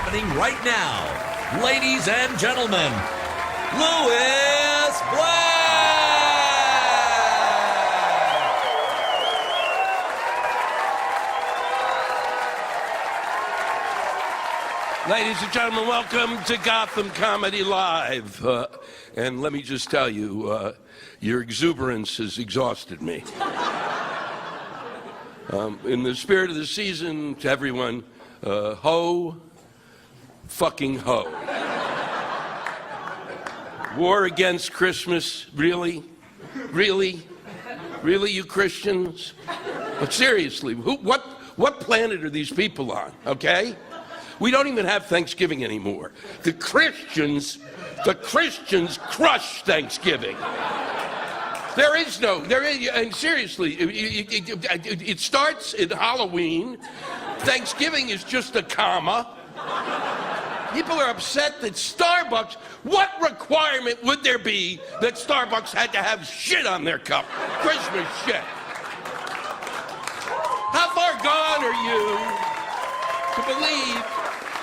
happening right now. Ladies and gentlemen, Lewis Black! Ladies and gentlemen, welcome to Gotham Comedy Live. And let me just tell you, your exuberance has exhausted me. In the spirit of the season, to everyone, ho, fucking ho. War against Christmas, really? Really? Really, you Christians? But seriously, what planet are these people on, okay? We don't even have Thanksgiving anymore. The Christians crush Thanksgiving. And seriously, it starts at Halloween. Thanksgiving is just a comma. People are upset that Starbucks, what requirement would there be that Starbucks had to have shit on their cup? Christmas shit. How far gone are you to believe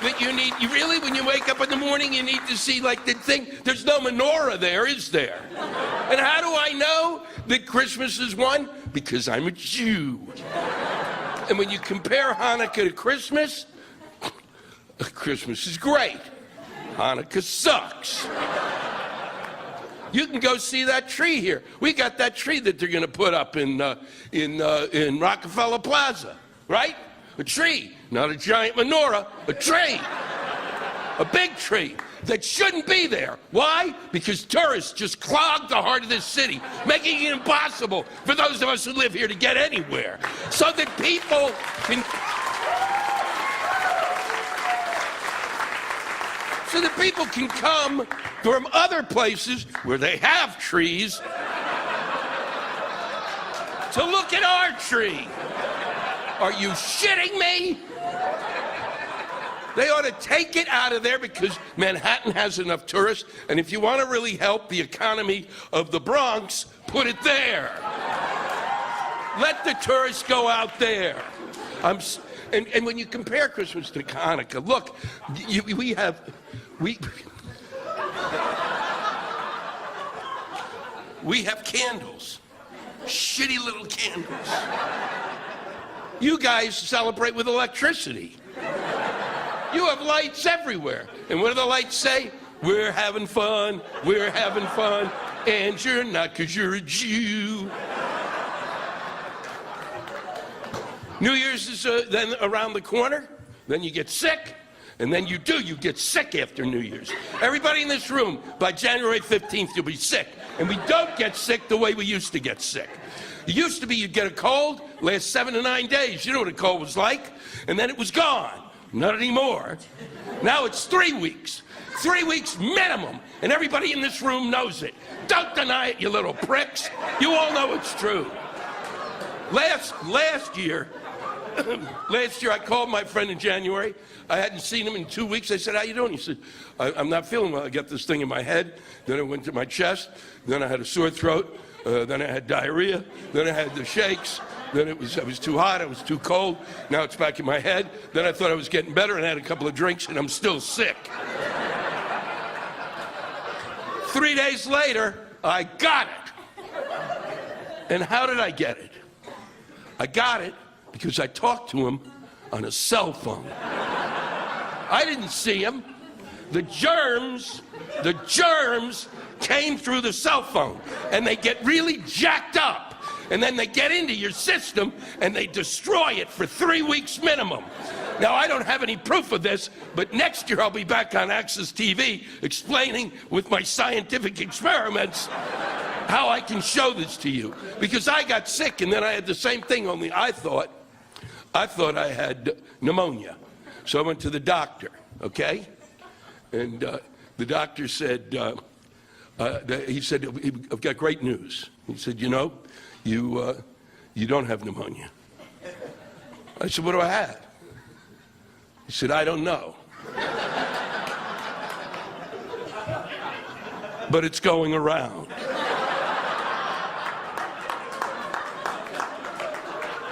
that you really, when you wake up in the morning, you need to see like the thing, there's no menorah there, is there? And how do I know that Christmas is one? Because I'm a Jew. And when you compare Hanukkah to Christmas, Christmas is great. Hanukkah sucks. You can go see that tree here. We got that tree that they're going to put up in Rockefeller Plaza, right? A tree, not a giant menorah, a tree. A big tree that shouldn't be there. Why? Because tourists just clog the heart of this city, making it impossible for those of us who live here to get anywhere. So that people can come from other places where they have trees to look at our tree. Are you shitting me? They ought to take it out of there because Manhattan has enough tourists, and if you want to really help the economy of the Bronx, put it there. Let the tourists go out there. And when you compare Christmas to Hanukkah, look, we have candles, shitty little candles. You guys celebrate with electricity. You have lights everywhere. And what do the lights say? We're having fun, and you're not because you're a Jew. New Year's is then around the corner, then you get sick, and then you get sick after New Year's. Everybody in this room, by January 15th, you'll be sick. And we don't get sick the way we used to get sick. It used to be you'd get a cold, last 7 to 9 days. You know what a cold was like? And then it was gone. Not anymore. Now it's 3 weeks. 3 weeks minimum. And everybody in this room knows it. Don't deny it, you little pricks. You all know it's true. Last year, I called my friend in January. I hadn't seen him in 2 weeks. I said, how you doing? He said, I'm not feeling well. I got this thing in my head. Then it went to my chest. Then I had a sore throat. Then I had diarrhea. Then I had the shakes. Then I was too hot. I was too cold. Now it's back in my head. Then I thought I was getting better and I had a couple of drinks and I'm still sick. 3 days later, I got it. And how did I get it? I got it because I talked to him on a cell phone. I didn't see him. The germs came through the cell phone, and they get really jacked up, and then they get into your system, and they destroy it for 3 weeks minimum. Now, I don't have any proof of this, but next year I'll be back on Access TV explaining with my scientific experiments how I can show this to you. Because I got sick, and then I had the same thing, only I thought I had pneumonia. So I went to the doctor, okay? And the doctor said, he said, I've got great news. He said, you know, you don't have pneumonia. I said, what do I have? He said, I don't know. But it's going around.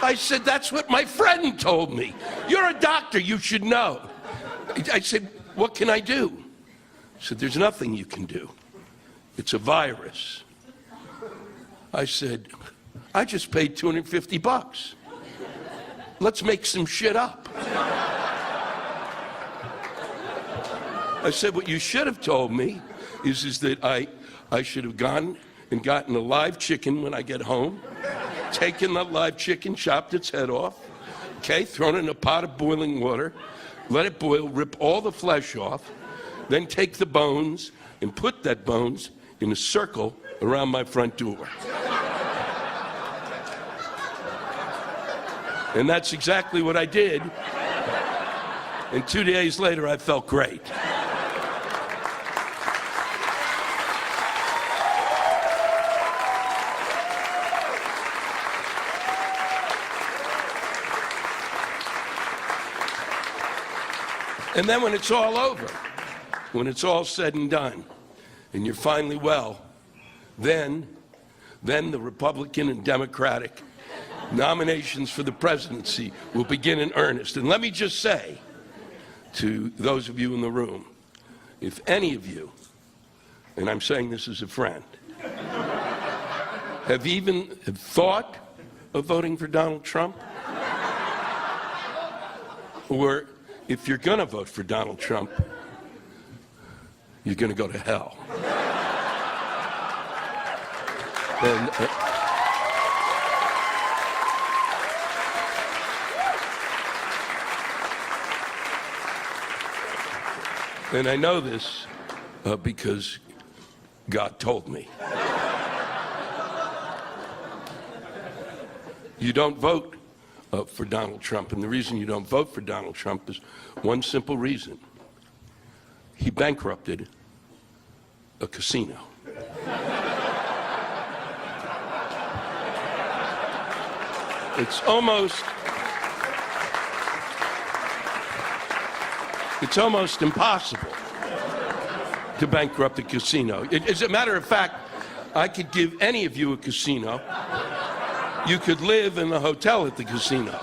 I said, that's what my friend told me. You're a doctor, you should know. I said, what can I do? He said, there's nothing you can do. It's a virus. I said, I just paid $250. Let's make some shit up. I said, what you should have told me is that I should have gone and gotten a live chicken when I get home, taken that live chicken, chopped its head off, okay, thrown it in a pot of boiling water, let it boil, rip all the flesh off, then take the bones and put that bones in a circle around my front door. And that's exactly what I did. And 2 days later, I felt great. And then when it's all over, when it's all said and done, and you're finally well, then the Republican and Democratic nominations for the presidency will begin in earnest. And let me just say to those of you in the room, if any of you, and I'm saying this as a friend, have thought of voting for Donald Trump, or if you're going to vote for Donald Trump, you're going to go to hell. And I know this because God told me. You don't vote for Donald Trump, and the reason you don't vote for Donald Trump is one simple reason. He bankrupted a casino. It's almost impossible to bankrupt a casino. As a matter of fact, I could give any of you a casino. You could live in the hotel at the casino.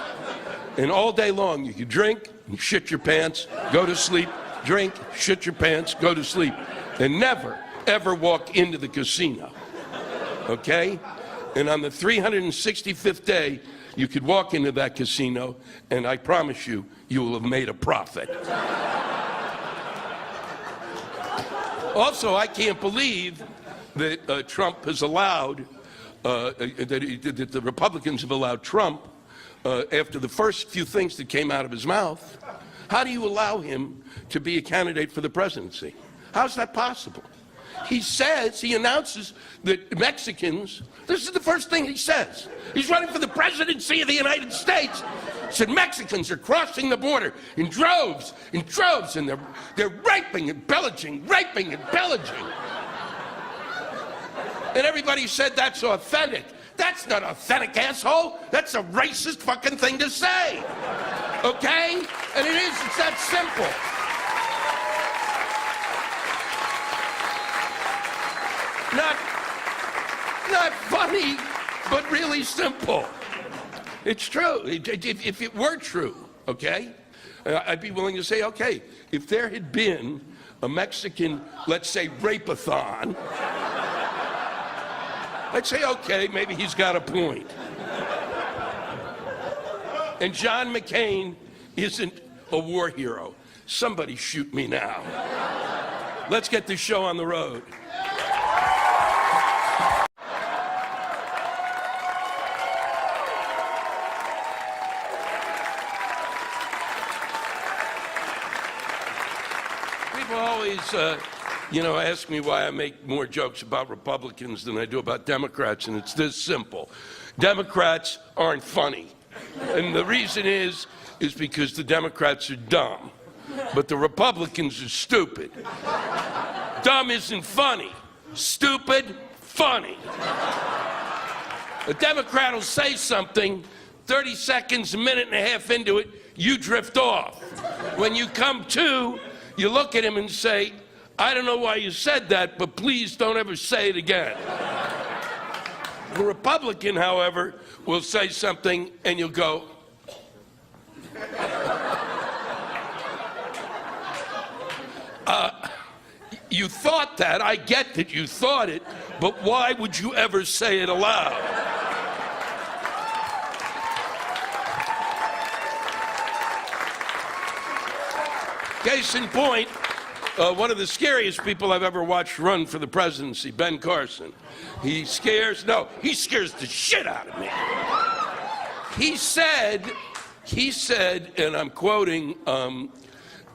And all day long, you could drink and shit your pants, go to sleep, drink, shit your pants, go to sleep, and never, ever walk into the casino. Okay? And on the 365th day, you could walk into that casino, and I promise you, you will have made a profit. Also, I can't believe that Trump has allowed, that the Republicans have allowed Trump, after the first few things that came out of his mouth, how do you allow him to be a candidate for the presidency? How's that possible? He announces that Mexicans, this is the first thing he says. He's running for the presidency of the United States. He said Mexicans are crossing the border in droves, and they're raping and pillaging. And everybody said that's authentic. That's not authentic, asshole. That's a racist fucking thing to say. Okay? And it's that simple. Not funny, but really simple. It's true. If it were true, okay, I'd be willing to say, okay, if there had been a Mexican, let's say, rape-a-thon, I'd say, okay, maybe he's got a point. And John McCain isn't a war hero. Somebody shoot me now. Let's get this show on the road. People always, ask me why I make more jokes about Republicans than I do about Democrats, and it's this simple. Democrats aren't funny. And the reason is because the Democrats are dumb, but the Republicans are stupid. Dumb isn't funny. Stupid, funny. A Democrat will say something, 30 seconds, a minute and a half into it, you drift off. When you come to, you look at him and say, I don't know why you said that, but please don't ever say it again. The Republican, however, will say something and you'll go, You thought that. I get that you thought it, but why would you ever say it aloud? Case in point, one of the scariest people I've ever watched run for the presidency, Ben Carson. He scares the shit out of me. He said, and I'm quoting,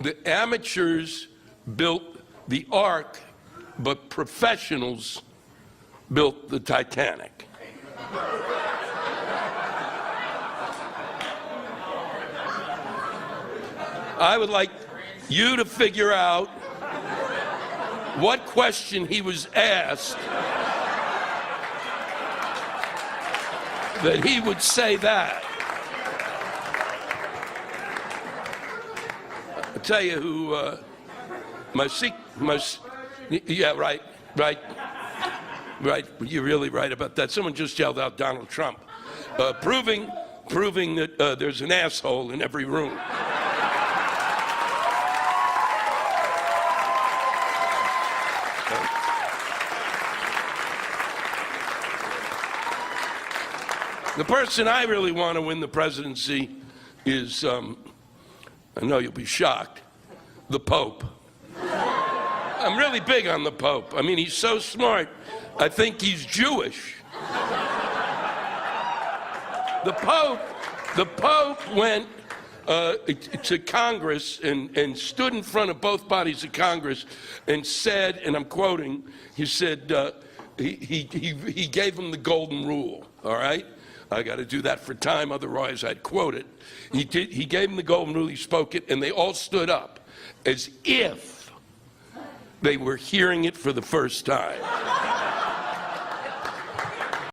the amateurs built the Ark, but professionals built the Titanic. I would like you to figure out what question he was asked that he would say that. I'll tell you who, yeah, right, you're really right about that. Someone just yelled out Donald Trump, proving that there's an asshole in every room. The person I really want to win the presidency is, I know you'll be shocked, the Pope. I'm really big on the Pope. I mean, he's so smart, I think he's Jewish. The Pope went to Congress and stood in front of both bodies of Congress and said, and I'm quoting, he said, he gave them the golden rule, all right? I got to do that for time, otherwise I'd quote it. He gave them the golden rule, he spoke it, and they all stood up as if they were hearing it for the first time.